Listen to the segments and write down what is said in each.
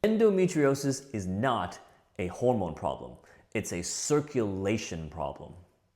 Endometriosis is not a hormone problem. It's a circulation problem.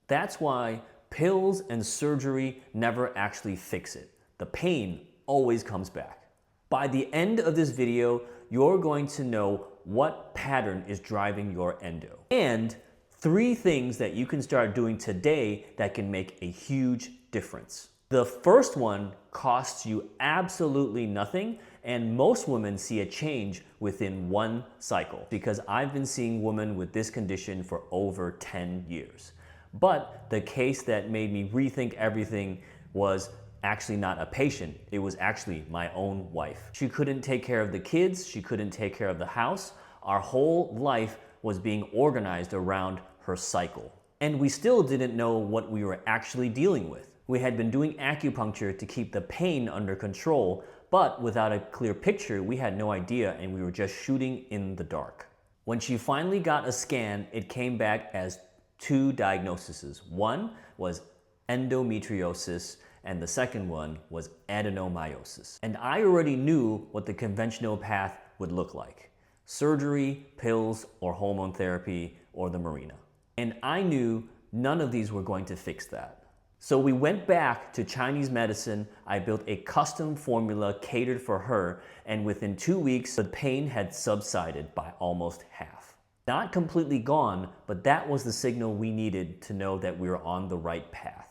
That's why pills and surgery never actually fix it. The pain always comes back. By the end of this video, you're going to know what pattern is driving your endo and 3 things that you can start doing today that can make a huge difference. The first one costs you absolutely nothing, and most women see a change within 1 cycle because I've been seeing women with this condition for over 10 years. But the case that made me rethink everything was actually not a patient, it was actually my own wife. She couldn't take care of the kids, she couldn't take care of the house. Our whole life was being organized around her cycle. And we still didn't know what we were actually dealing with. We had been doing acupuncture to keep the pain under control, but without a clear picture, we had no idea and we were just shooting in the dark. When she finally got a scan, it came back as 2 diagnoses. One was endometriosis, and the second one was adenomyosis. And I already knew what the conventional path would look like: surgery, pills, or hormone therapy, or the Mirena. And I knew none of these were going to fix that. So we went back to Chinese medicine. I built a custom formula catered for her, and within 2 weeks, the pain had subsided by almost half. Not completely gone, but that was the signal we needed to know that we were on the right path.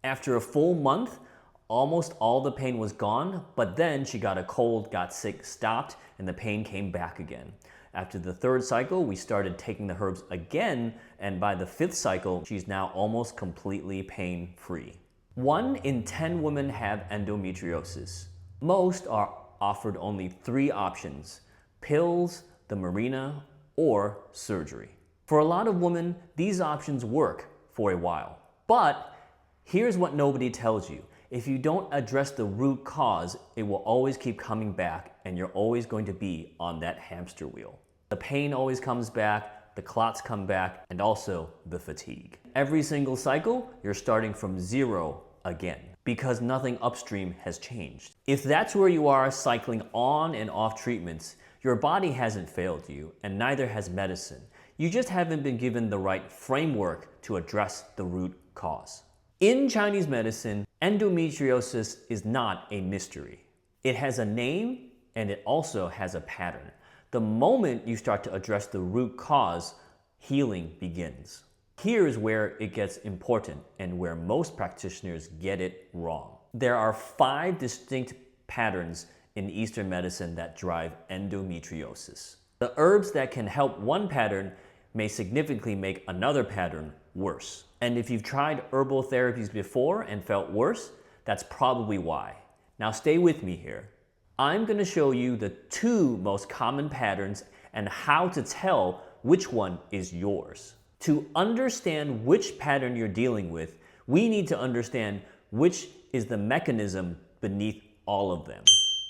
After a full month, almost all the pain was gone, but then she got a cold, got sick, stopped, and the pain came back again. After the 3rd cycle, we started taking the herbs again, and by the 5th cycle, she's now almost completely pain-free. 1 in 10 women have endometriosis. Most are offered only 3 options: pills, the Mirena, or surgery. For a lot of women, these options work for a while. But here's what nobody tells you. If you don't address the root cause, it will always keep coming back and you're always going to be on that hamster wheel. The pain always comes back, the clots come back, and also the fatigue. Every single cycle, you're starting from 0 again because nothing upstream has changed. If that's where you are cycling on and off treatments, your body hasn't failed you and neither has medicine. You just haven't been given the right framework to address the root cause. In Chinese medicine, endometriosis is not a mystery. It has a name and it also has a pattern. The moment you start to address the root cause, healing begins. Here's where it gets important and where most practitioners get it wrong. There are 5 distinct patterns in Eastern medicine that drive endometriosis. The herbs that can help one pattern may significantly make another pattern worse. And if you've tried herbal therapies before and felt worse, that's probably why. Now stay with me here. I'm going to show you the 2 most common patterns and how to tell which one is yours. To understand which pattern you're dealing with, we need to understand which is the mechanism beneath all of them.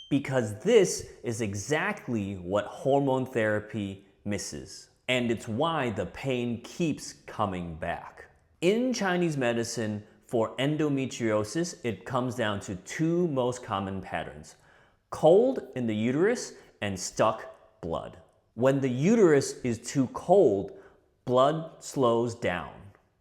Because this is exactly what hormone therapy misses. And it's why the pain keeps coming back. In Chinese medicine, for endometriosis, it comes down to 2 most common patterns: cold in the uterus and stuck blood. When the uterus is too cold, blood slows down.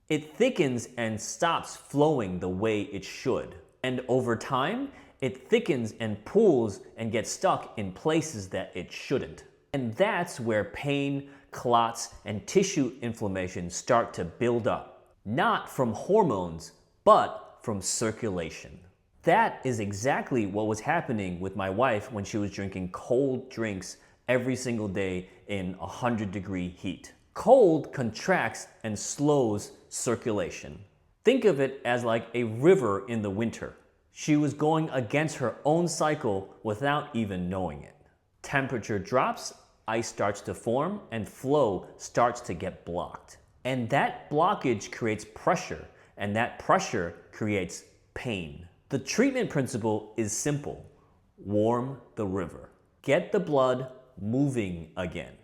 It thickens and stops flowing the way it should. And over time, it thickens and pools and gets stuck in places that it shouldn't. And that's where pain, clots, and tissue inflammation start to build up. Not from hormones, but from circulation. That is exactly what was happening with my wife when she was drinking cold drinks every single day in 100-degree heat. Cold contracts and slows circulation. Think of it as like a river in the winter. She was going against her own cycle without even knowing it. Temperature drops, ice starts to form, and flow starts to get blocked. And that blockage creates pressure, and that pressure creates pain. The treatment principle is simple: warm the river. Get the blood moving again.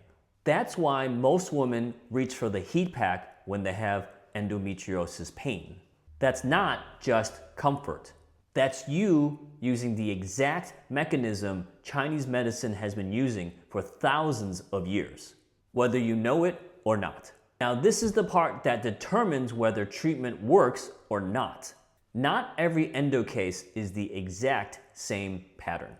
That's why most women reach for the heat pack when they have endometriosis pain. That's not just comfort. That's you using the exact mechanism Chinese medicine has been using for thousands of years, whether you know it or not. Now, this is the part that determines whether treatment works or not. Not every endo case is the exact same pattern.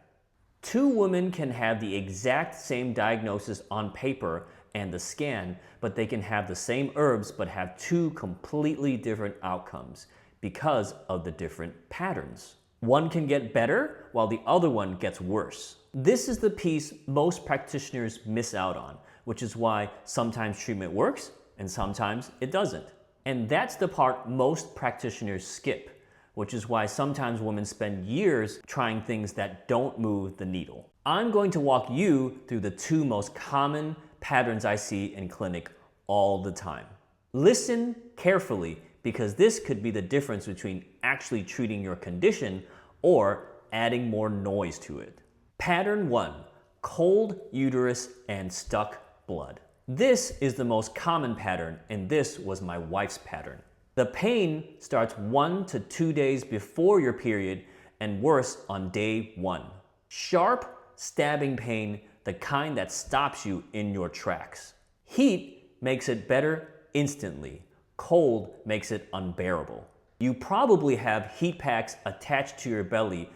Two women can have the exact same diagnosis on paper and the scan, but they can have the same herbs but have two completely different outcomes because of the different patterns. One can get better while the other one gets worse. This is the piece most practitioners miss out on, which is why sometimes treatment works and sometimes it doesn't. And that's the part most practitioners skip, which is why sometimes women spend years trying things that don't move the needle. I'm going to walk you through the two most common patterns I see in clinic all the time. Listen carefully, because this could be the difference between actually treating your condition or adding more noise to it. Pattern 1, cold uterus and stuck blood. This is the most common pattern, and this was my wife's pattern. The pain starts 1 to 2 days before your period and worse on day 1. Sharp, stabbing pain, the kind that stops you in your tracks. Heat makes it better instantly. Cold makes it unbearable. You probably have heat packs attached to your belly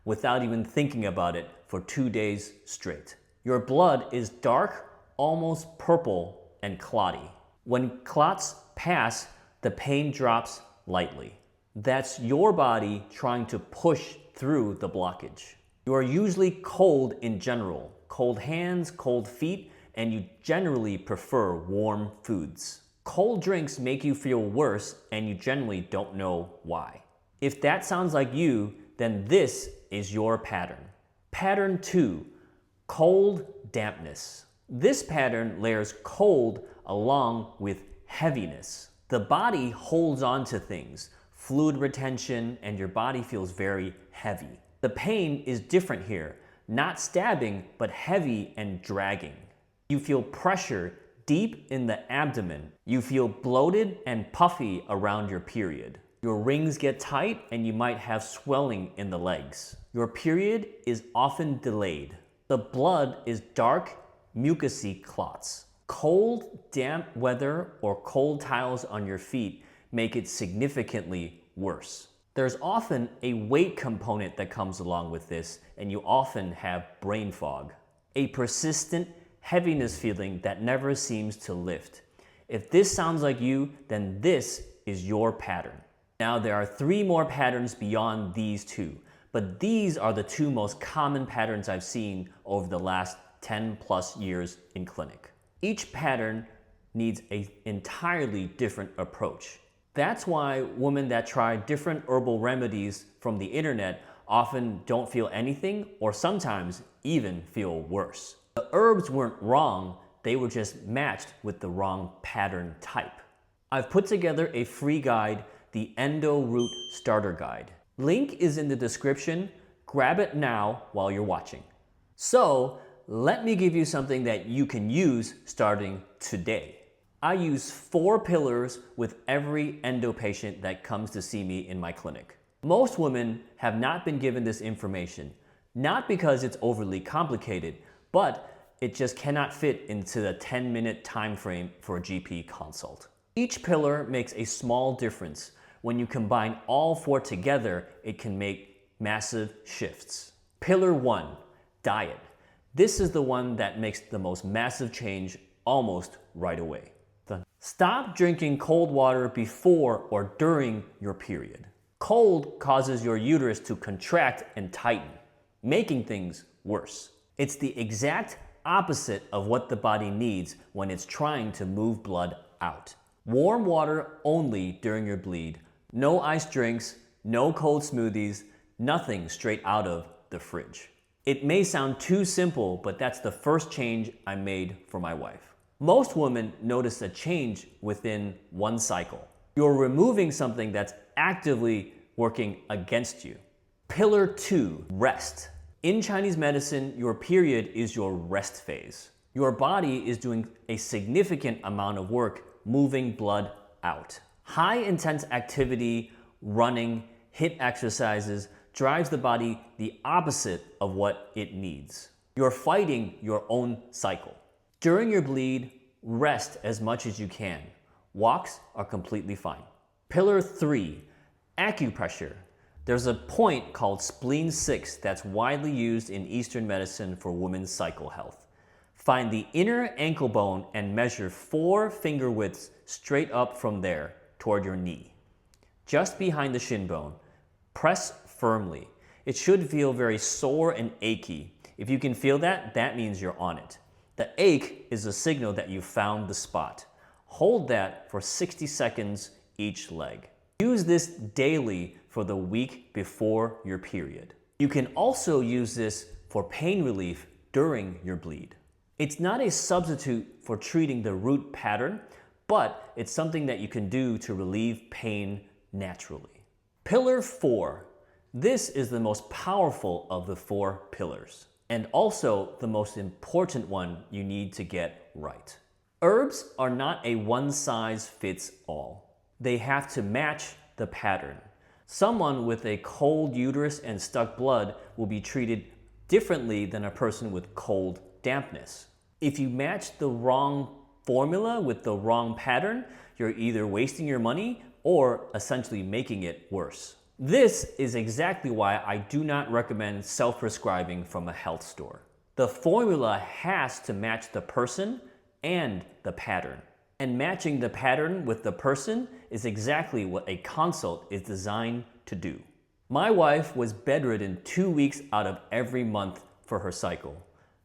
without even thinking about it for 2 days straight. Your blood is dark, almost purple, and clotty. When clots pass, the pain drops lightly. That's your body trying to push through the blockage. You are usually cold in general, cold hands, cold feet, and you generally prefer warm foods. Cold drinks make you feel worse, and you generally don't know why. If that sounds like you, then this is your pattern. Pattern 2, cold dampness. This pattern layers cold along with heaviness. The body holds on to things, fluid retention, and your body feels very heavy. The pain is different here, not stabbing, but heavy and dragging. You feel pressure deep in the abdomen. You feel bloated and puffy around your period. Your rings get tight and you might have swelling in the legs. Your period is often delayed. The blood is dark, mucousy clots. Cold, damp weather or cold tiles on your feet make it significantly worse. There's often a weight component that comes along with this, and you often have brain fog. A persistent heaviness feeling that never seems to lift. If this sounds like you, then this is your pattern. Now, there are 3 more patterns beyond these 2, but these are the 2 most common patterns I've seen over the last 10 plus years in clinic. Each pattern needs an entirely different approach. That's why women that try different herbal remedies from the internet often don't feel anything, or sometimes even feel worse. The herbs weren't wrong, they were just matched with the wrong pattern type. I've put together a free guide, the Endo Root Starter Guide. Link is in the description. Grab it now while you're watching. So, let me give you something that you can use starting today. I use 4 pillars with every endo patient that comes to see me in my clinic. Most women have not been given this information, not because it's overly complicated, but it just cannot fit into the 10-minute time frame for a GP consult. Each pillar makes a small difference. When you combine all 4 together, it can make massive shifts. Pillar 1, diet. This is the one that makes the most massive change almost right away. Stop drinking cold water before or during your period. Cold causes your uterus to contract and tighten, making things worse. It's the exact opposite of what the body needs when it's trying to move blood out. Warm water only during your bleed. No iced drinks, no cold smoothies, nothing straight out of the fridge. It may sound too simple, but that's the first change I made for my wife. Most women notice a change within 1 cycle. You're removing something that's actively working against you. Pillar 2, rest. In Chinese medicine, your period is your rest phase. Your body is doing a significant amount of work moving blood out. High intense activity, running, HIIT exercises drives the body the opposite of what it needs. You're fighting your own cycle. During your bleed, rest as much as you can. Walks are completely fine. Pillar 3, acupressure. There's a point called spleen 6 that's widely used in Eastern medicine for women's cycle health. Find the inner ankle bone and measure 4 finger widths straight up from there toward your knee. Just behind the shin bone, press firmly. It should feel very sore and achy. If you can feel that, that means you're on it. The ache is a signal that you found the spot. Hold that for 60 seconds each leg. Use this daily for the week before your period. You can also use this for pain relief during your bleed. It's not a substitute for treating the root pattern, but it's something that you can do to relieve pain naturally. Pillar 4. This is the most powerful of the 4 pillars, and also the most important one you need to get right. Herbs are not a one-size-fits-all. They have to match the pattern. Someone with a cold uterus and stuck blood will be treated differently than a person with cold dampness. If you match the wrong formula with the wrong pattern, you're either wasting your money or essentially making it worse. This is exactly why I do not recommend self-prescribing from a health store. The formula has to match the person and the pattern. And matching the pattern with the person is exactly what a consult is designed to do. My wife was bedridden 2 weeks out of every month for her cycle.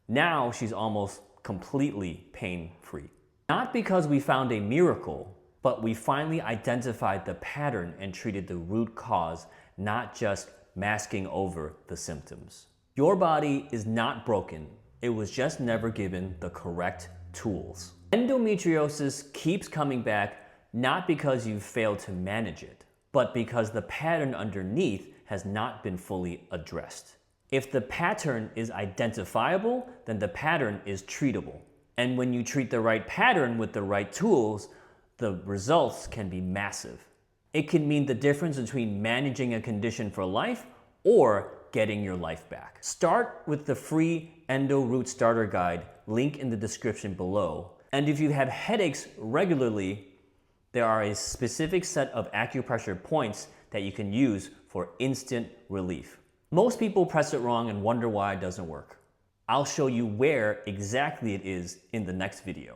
Now she's almost completely pain-free. Not because we found a miracle, but we finally identified the pattern and treated the root cause, not just masking over the symptoms. Your body is not broken. It was just never given the correct tools. Endometriosis keeps coming back not because you've failed to manage it, but because the pattern underneath has not been fully addressed. If the pattern is identifiable, then the pattern is treatable. And when you treat the right pattern with the right tools, the results can be massive. It can mean the difference between managing a condition for life or getting your life back. Start with the free Endo Root Starter Guide, link in the description below. And if you have headaches regularly, there are a specific set of acupressure points that you can use for instant relief. Most people press it wrong and wonder why it doesn't work. I'll show you where exactly it is in the next video.